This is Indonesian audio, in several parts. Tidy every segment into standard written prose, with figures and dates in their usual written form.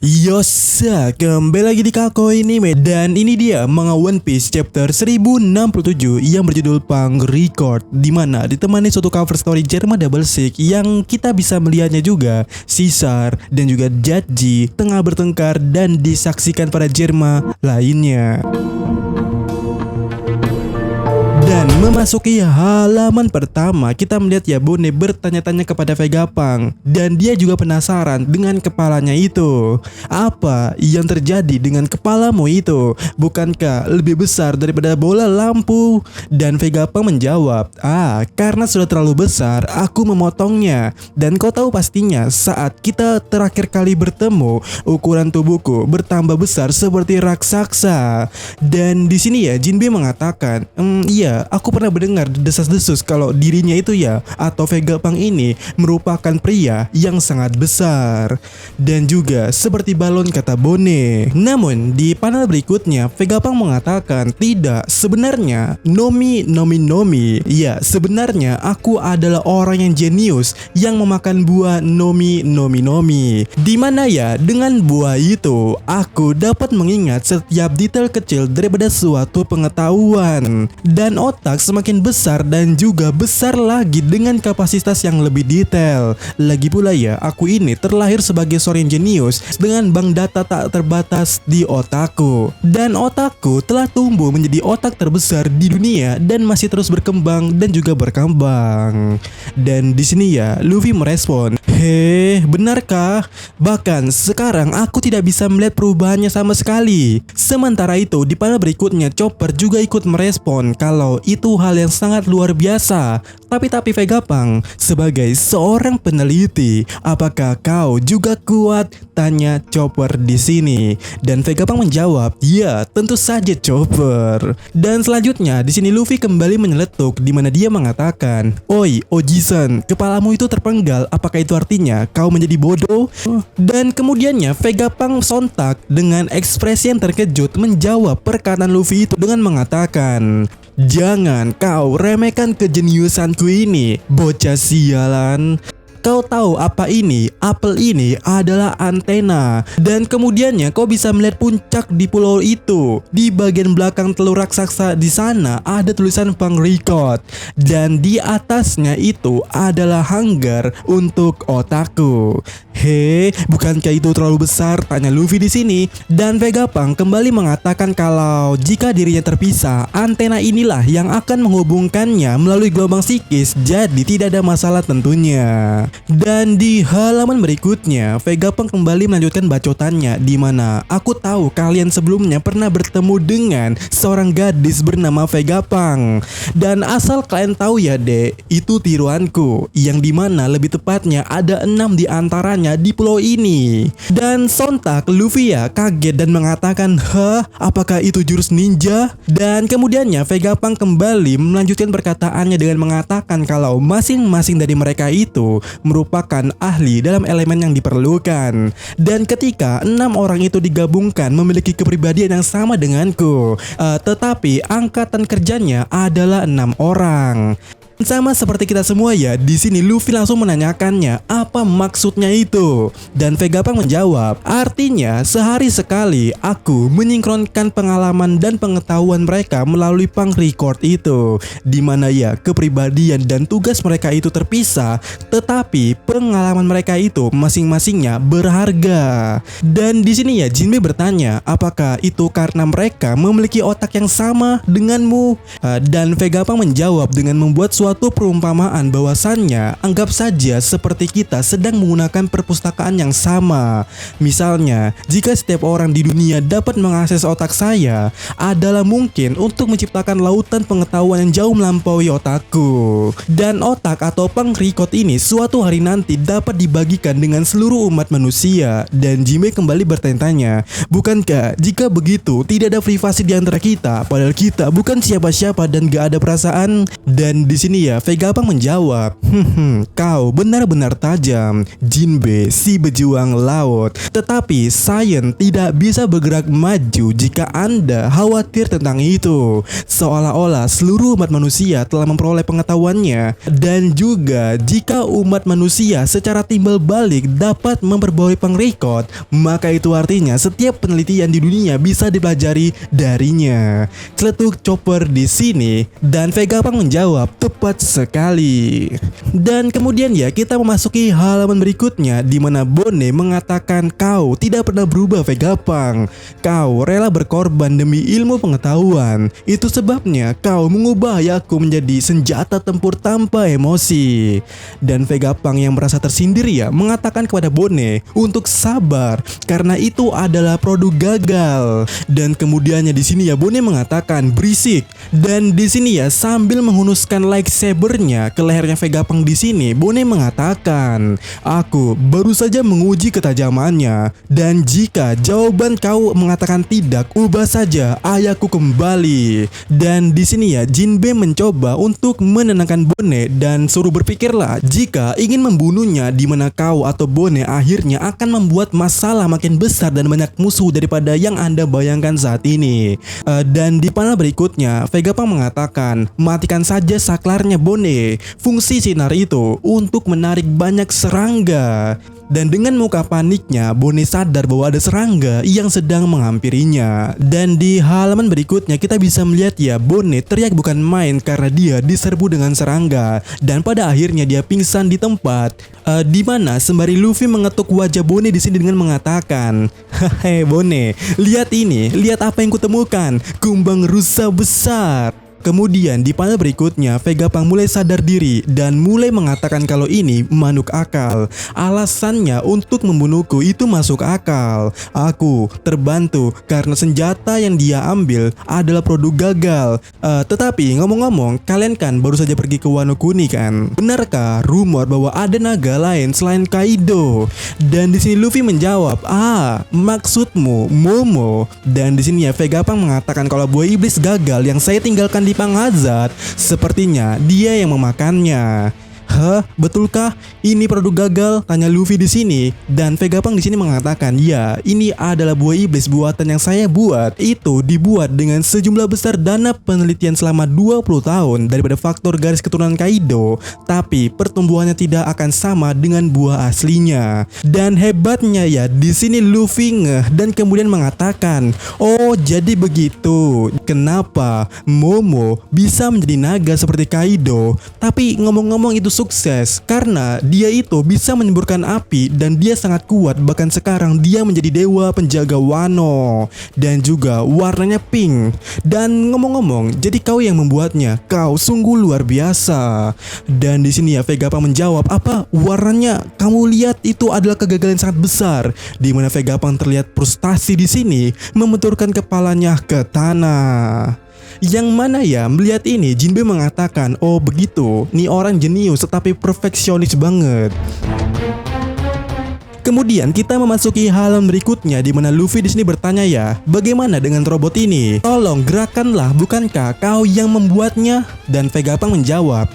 Yosa, kembali lagi di Kako Anime. Dan ini dia manga One Piece chapter 1067 yang berjudul Punk Record, dimana ditemani suatu cover story Germa Double Six yang kita bisa melihatnya juga Caesar dan juga Judge tengah bertengkar dan disaksikan pada Germa lainnya. Dan memasuki halaman pertama, kita melihat Yabune bertanya-tanya kepada Vegapunk. Dan dia juga penasaran dengan kepalanya itu. Apa yang terjadi dengan kepalamu itu? Bukankah lebih besar daripada bola lampu? Dan Vegapunk menjawab, karena sudah terlalu besar, aku memotongnya. Dan kau tahu pastinya saat kita terakhir kali bertemu, ukuran tubuhku bertambah besar seperti raksasa. Dan di sini ya Jinbe mengatakan, iya, aku pernah mendengar desas-desus kalau dirinya itu ya, atau Vegapunk ini merupakan pria yang sangat besar. Dan juga seperti balon, kata Bone. Namun di panel berikutnya Vegapunk mengatakan, tidak, sebenarnya Nomi. Ya, sebenarnya aku adalah orang yang jenius yang memakan buah Nomi. Dimana ya dengan buah itu aku dapat mengingat setiap detail kecil daripada suatu pengetahuan. Dan otak semakin besar dan juga besar lagi dengan kapasitas yang lebih detail. Lagi pula ya, aku ini terlahir sebagai seorang jenius dengan bank data tak terbatas di otakku. Dan otakku telah tumbuh menjadi otak terbesar di dunia dan masih terus berkembang dan juga berkembang. Dan di sini ya, Luffy merespon, benarkah? Bahkan sekarang aku tidak bisa melihat perubahannya sama sekali. Sementara itu di panel berikutnya Chopper juga ikut merespon kalau itu hal yang sangat luar biasa. Tapi Vegapunk, sebagai seorang peneliti, apakah kau juga kuat? Tanya Chopper di sini. Dan Vegapunk menjawab, ya, tentu saja Chopper. Dan selanjutnya di sini Luffy kembali menyeletuk, di mana dia mengatakan, oi Oji-san, kepalamu itu terpenggal. Apakah itu artinya kau menjadi bodoh? Dan kemudiannya Vegapunk sontak dengan ekspresi yang terkejut menjawab perkataan Luffy itu dengan mengatakan, jangan kau remehkan kejeniusanku ini, bocah sialan. Kau tahu apa ini? Apel ini adalah antena. Dan kemudiannya kau bisa melihat puncak di pulau itu. Di bagian belakang telur raksasa di sana ada tulisan Punk Record. Dan di atasnya itu adalah hanggar untuk otakku. Bukankah itu terlalu besar? Tanya Luffy di sini. Dan Vegapunk kembali mengatakan kalau jika dirinya terpisah, antena inilah yang akan menghubungkannya melalui gelombang psikis. Jadi tidak ada masalah tentunya. Dan di halaman berikutnya Vegapunk kembali melanjutkan bacotannya, di mana aku tahu kalian sebelumnya pernah bertemu dengan seorang gadis bernama Vegapunk. Dan asal kalian tahu ya dek, itu tiruanku, yang dimana lebih tepatnya ada 6 di antaranya di pulau ini. Dan sontak Luffy ya kaget dan mengatakan, apakah itu jurus ninja? Dan kemudiannya Vegapunk kembali melanjutkan perkataannya dengan mengatakan kalau masing-masing dari mereka itu merupakan ahli dalam elemen yang diperlukan. Dan ketika 6 orang itu digabungkan memiliki kepribadian yang sama denganku, tetapi angkatan kerjanya adalah 6 orang. Sama seperti kita semua ya, di sini Luffy langsung menanyakannya apa maksudnya itu. Dan Vegapunk menjawab, artinya sehari sekali aku menyinkronkan pengalaman dan pengetahuan mereka melalui Punk Record itu, dimana ya kepribadian dan tugas mereka itu terpisah, tetapi pengalaman mereka itu masing-masingnya berharga. Dan di sini ya Jinbe bertanya, apakah itu karena mereka memiliki otak yang sama denganmu? Dan Vegapunk menjawab dengan membuat suatu perumpamaan bahwasannya anggap saja seperti kita sedang menggunakan perpustakaan yang sama. Misalnya, jika setiap orang di dunia dapat mengakses otak saya, adalah mungkin untuk menciptakan lautan pengetahuan yang jauh melampaui otakku. Dan otak atau Punk Record ini suatu hari nanti dapat dibagikan dengan seluruh umat manusia. Dan Jinbe kembali bertanya-tanya, bukankah jika begitu tidak ada privasi di antara kita, padahal kita bukan siapa-siapa dan gak ada perasaan? Dan di sini sini ya Vegapunk menjawab, kau benar-benar tajam, Jinbe si pejuang laut. Tetapi Saiyan tidak bisa bergerak maju jika Anda khawatir tentang itu. Seolah-olah seluruh umat manusia telah memperoleh pengetahuannya. Dan juga jika umat manusia secara timbal balik dapat memperbarui pengrekod, maka itu artinya setiap penelitian di dunia bisa dipelajari darinya. Celetuk Chopper di sini, dan Vegapunk menjawab, tepat sekali. Dan kemudian ya kita memasuki halaman berikutnya di mana Bone mengatakan, kau tidak pernah berubah Vegapunk. Kau rela berkorban demi ilmu pengetahuan. Itu sebabnya kau mengubah Yaku menjadi senjata tempur tanpa emosi. Dan Vegapunk yang merasa tersindir ya mengatakan kepada Bone untuk sabar karena itu adalah produk gagal. Dan kemudiannya di sini ya Bone mengatakan berisik. Dan di sini ya sambil menghunuskan lightsabernya ke lehernya Vegapunk di sini, Bone mengatakan, aku baru saja menguji ketajamannya. Dan jika jawaban kau mengatakan tidak, ubah saja ayahku kembali. Dan di sini ya Jinbe mencoba untuk menenangkan Bone dan suruh berpikirlah jika ingin membunuhnya, di mana kau atau Bone akhirnya akan membuat masalah makin besar dan banyak musuh daripada yang Anda bayangkan saat ini. Dan di panel berikutnya Vegapunk mengatakan, matikan saja saklarnya Bone. Fungsi sinar itu untuk menarik banyak serangga. Dan dengan muka paniknya, Bone sadar bahwa ada serangga yang sedang menghampirinya. Dan di halaman berikutnya kita bisa melihat ya Bone teriak bukan main karena dia diserbu dengan serangga. Dan pada akhirnya dia pingsan di tempat. Di mana sembari Luffy mengetuk wajah Bone di sini dengan mengatakan, "Hei Bone, lihat ini, lihat apa yang kutemukan, kumbang rusa besar." Kemudian di panel berikutnya Vegapunk mulai sadar diri dan mulai mengatakan kalau ini manuk akal. Alasannya untuk membunuhku itu masuk akal. Aku terbantu karena senjata yang dia ambil adalah produk gagal. Tetapi ngomong-ngomong, kalian kan baru saja pergi ke Wano Kuni kan? Benarkah rumor bahwa ada naga lain selain Kaido? Dan di sini Luffy menjawab, maksudmu Momo. Dan di sini ya Vegapunk mengatakan kalau buah iblis gagal yang saya tinggalkan di Panghazard, sepertinya dia yang memakannya. Hah, betulkah ini produk gagal? Tanya Luffy di sini. Dan Vegapunk di sini mengatakan, ya, ini adalah buah iblis buatan yang saya buat. Itu dibuat dengan sejumlah besar dana penelitian selama 20 tahun daripada faktor garis keturunan Kaido, tapi pertumbuhannya tidak akan sama dengan buah aslinya. Dan hebatnya ya, di sini Luffy ngeh dan kemudian mengatakan, oh jadi begitu. Kenapa Momo bisa menjadi naga seperti Kaido? Tapi ngomong-ngomong itu sukses karena dia itu bisa menyemburkan api dan dia sangat kuat, bahkan sekarang dia menjadi dewa penjaga Wano dan juga warnanya pink. Dan ngomong-ngomong, jadi kau yang membuatnya, kau sungguh luar biasa. Dan di sini ya Vegapunk menjawab, apa warnanya? Kamu lihat itu adalah kegagalan sangat besar. Di mana Vegapunk terlihat frustasi di sini, membenturkan kepalanya ke tanah. Yang mana ya melihat ini Jinbe mengatakan, oh begitu, nih orang jenius tetapi perfeksionis banget. Kemudian kita memasuki halaman berikutnya di mana Luffy di sini bertanya ya, bagaimana dengan robot ini? Tolong gerakanlah, bukankah kau yang membuatnya? Dan Vegapunk menjawab,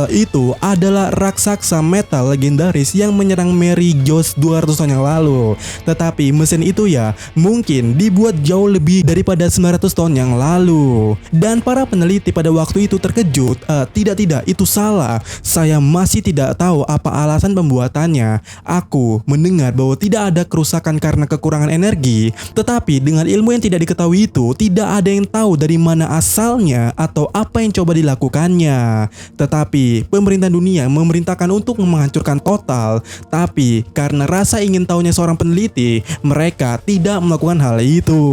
itu adalah raksasa metal legendaris yang menyerang Mary Geoise 200 tahun yang lalu. Tetapi mesin itu ya mungkin dibuat jauh lebih daripada 900 tahun yang lalu. Dan para peneliti pada waktu itu terkejut. Tidak, itu salah. Saya masih tidak tahu apa alasan pembuatannya. Aku mendengar bahwa tidak ada kerusakan karena kekurangan energi. Tetapi dengan ilmu yang tidak diketahui itu, tidak ada yang tahu dari mana asalnya atau apa yang coba dilakukannya. Tetapi pemerintah dunia memerintahkan untuk menghancurkan total. Tapi karena rasa ingin tahunya seorang peneliti, mereka tidak melakukan hal itu.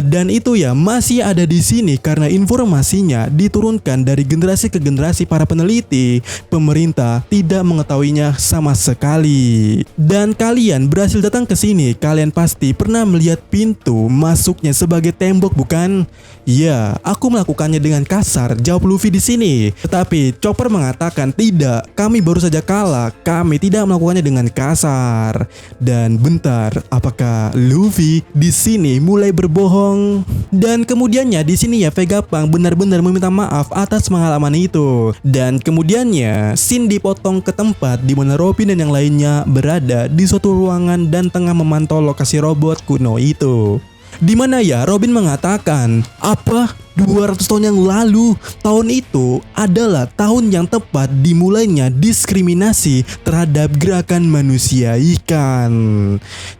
Dan itu ya masih ada di sini karena informasinya diturunkan dari generasi ke generasi para peneliti. Pemerintah tidak mengetahuinya sama sekali. Dan kalian berhasil datang ke sini, kalian pasti pernah melihat pintu masuknya sebagai tembok, bukan? Ya, aku melakukannya dengan kasar, jawab Luffy di sini. Tetapi sini Chopper mengatakan tidak, kami baru saja kalah, kami tidak melakukannya dengan kasar. Dan bentar, apakah Luffy di sini mulai berbohong? Dan kemudiannya di sini ya Vegapunk benar-benar meminta maaf atas pengalaman itu. Dan kemudiannya scene dipotong ke tempat di mana Robin dan yang lainnya berada di suatu ruangan dan tengah memantau lokasi robot kuno itu. Di mana ya Robin mengatakan, apa? 200 tahun yang lalu, tahun itu adalah tahun yang tepat dimulainya diskriminasi terhadap gerakan manusia ikan.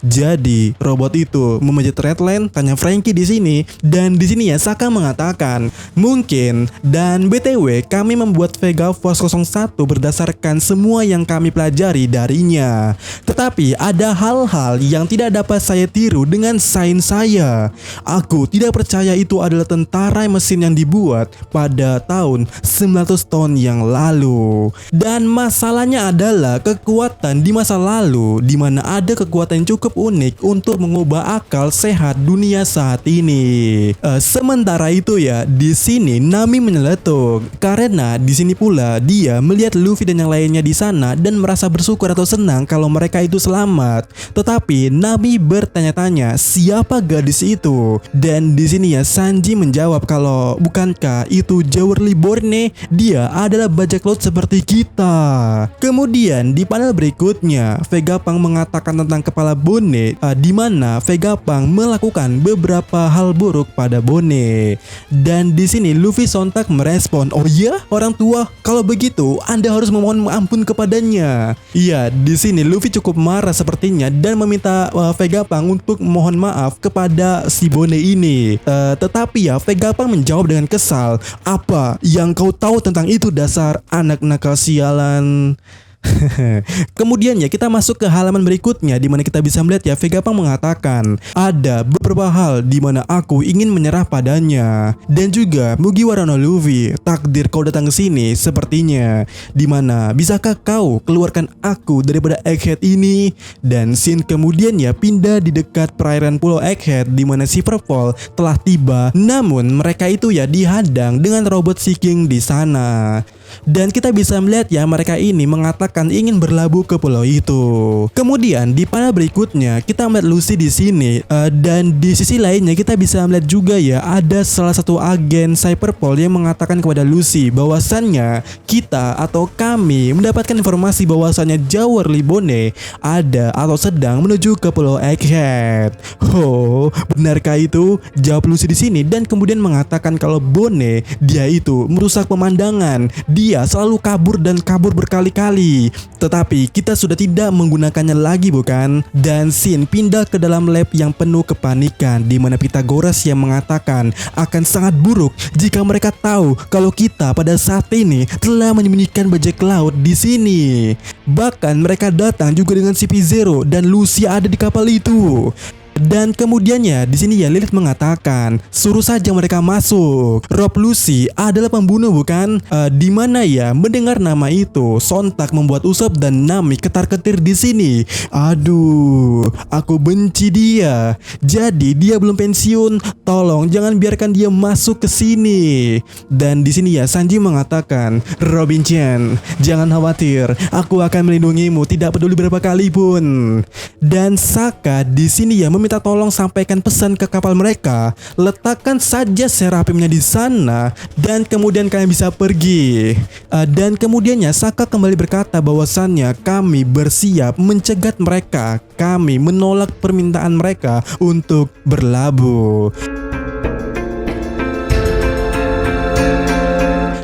Jadi robot itu memanjat Redland, tanya Franky di sini, dan di sini ya Saka mengatakan mungkin. Dan BTW kami membuat Vega Force 01 berdasarkan semua yang kami pelajari darinya. Tetapi ada hal-hal yang tidak dapat saya tiru dengan sains saya. Aku tidak percaya itu adalah tentara mesin yang dibuat pada tahun 900 tahun yang lalu. Dan masalahnya adalah kekuatan di masa lalu, di mana ada kekuatan yang cukup unik untuk mengubah akal sehat dunia saat ini. Sementara itu ya, di sini Nami menyeletuk karena di sini pula dia melihat Luffy dan yang lainnya di sana dan merasa bersyukur atau senang kalau mereka itu selamat. Tetapi Nami bertanya-tanya siapa gadis itu, dan di sini ya Sanji menjawab kalau bukankah itu Jawrli Borne? Dia adalah bajak laut seperti kita. Kemudian di panel berikutnya Vegapunk mengatakan tentang kepala Bone, di mana Vegapunk melakukan beberapa hal buruk pada Bone. Dan di sini Luffy sontak merespon, oh iya orang tua, kalau begitu Anda harus memohon ampun kepadanya. Iya, di sini Luffy cukup marah sepertinya dan meminta Vegapunk untuk mohon maaf kepada si Bone ini. Tetapi ya Vegapunk menjawab dengan kesal, apa yang kau tahu tentang itu dasar anak nakal sialan. Kemudian ya kita masuk ke halaman berikutnya di mana kita bisa melihat ya Vegapunk mengatakan ada beberapa hal di mana aku ingin menyerah padanya, dan juga Mugiwara no Luffy, takdir kau datang ke sini sepertinya, di mana bisakah kau keluarkan aku daripada Egghead ini? Dan scene kemudian ya pindah di dekat perairan Pulau Egghead di mana Silverfall telah tiba, namun mereka itu ya dihadang dengan robot Sea King di sana. Dan kita bisa melihat ya mereka ini mengatakan ingin berlabuh ke pulau itu. Kemudian di panel berikutnya kita melihat Lucy di sini, dan di sisi lainnya kita bisa melihat juga ya ada salah satu agen Cyberpol yang mengatakan kepada Lucy bahwasannya kita atau kami mendapatkan informasi bahwasannya Jawrli Bone ada atau sedang menuju ke pulau Egghead. Oh, benarkah itu? Jawab Lucy di sini, dan kemudian mengatakan kalau Bone dia itu merusak pemandangan. Dia selalu kabur dan kabur berkali-kali. Tetapi kita sudah tidak menggunakannya lagi, bukan? Dan scene pindah ke dalam lab yang penuh kepanikan, di mana Pythagoras yang mengatakan akan sangat buruk jika mereka tahu kalau kita pada saat ini telah menyembunyikan bajak laut di sini. Bahkan mereka datang juga dengan CP0 dan Lucy ada di kapal itu. Dan kemudiannya di sini ya Lilith mengatakan suruh saja mereka masuk. Rob Lucy adalah pembunuh, bukan? Di mana ya mendengar nama itu sontak membuat Usopp dan Nami ketar-ketir di sini. Aduh, aku benci dia. Jadi dia belum pensiun. Tolong jangan biarkan dia masuk ke sini. Dan di sini ya Sanji mengatakan, Robin-chan, jangan khawatir, aku akan melindungimu tidak peduli berapa kali pun. Dan Saka di sini ya meminta tolong sampaikan pesan ke kapal mereka, letakkan saja Seraphimnya di sana dan kemudian kalian bisa pergi. Dan kemudiannya Saka kembali berkata bahwasannya kami bersiap mencegat mereka, kami menolak permintaan mereka untuk berlabuh.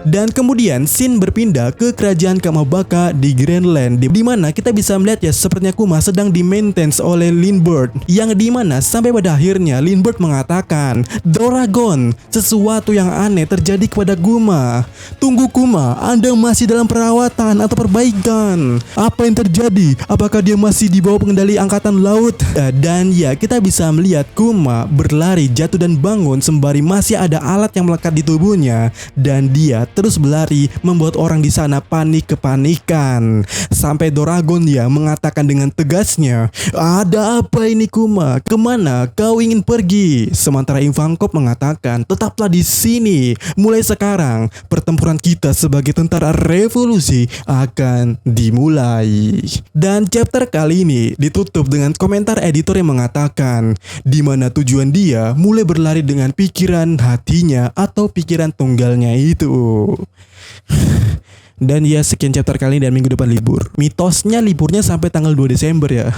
Dan kemudian scene berpindah ke kerajaan Kamabaka di Greenland, di mana kita bisa melihat ya sepertinya Kuma sedang di-maintenance oleh Lindbergh, yang di mana sampai pada akhirnya Lindbergh mengatakan, Doragon, sesuatu yang aneh terjadi kepada Kuma. Tunggu Kuma, Anda masih dalam perawatan atau perbaikan. Apa yang terjadi? Apakah dia masih di bawah pengendali angkatan laut? Dan ya kita bisa melihat Kuma berlari, jatuh dan bangun sembari masih ada alat yang melekat di tubuhnya, dan dia terus berlari membuat orang di sana panik kepanikan. Sampai Doragon ya mengatakan dengan tegasnya, "Ada apa ini Kuma? Kemana kau ingin pergi?" Sementara Ivankov mengatakan, "Tetaplah di sini. Mulai sekarang pertempuran kita sebagai tentara revolusi akan dimulai." Dan chapter kali ini ditutup dengan komentar editor yang mengatakan di mana tujuan dia mulai berlari dengan pikiran hatinya atau pikiran tunggalnya itu. Dan ya sekian chapter kali ini dan minggu depan libur. Mitosnya liburnya sampai tanggal 2 Desember ya.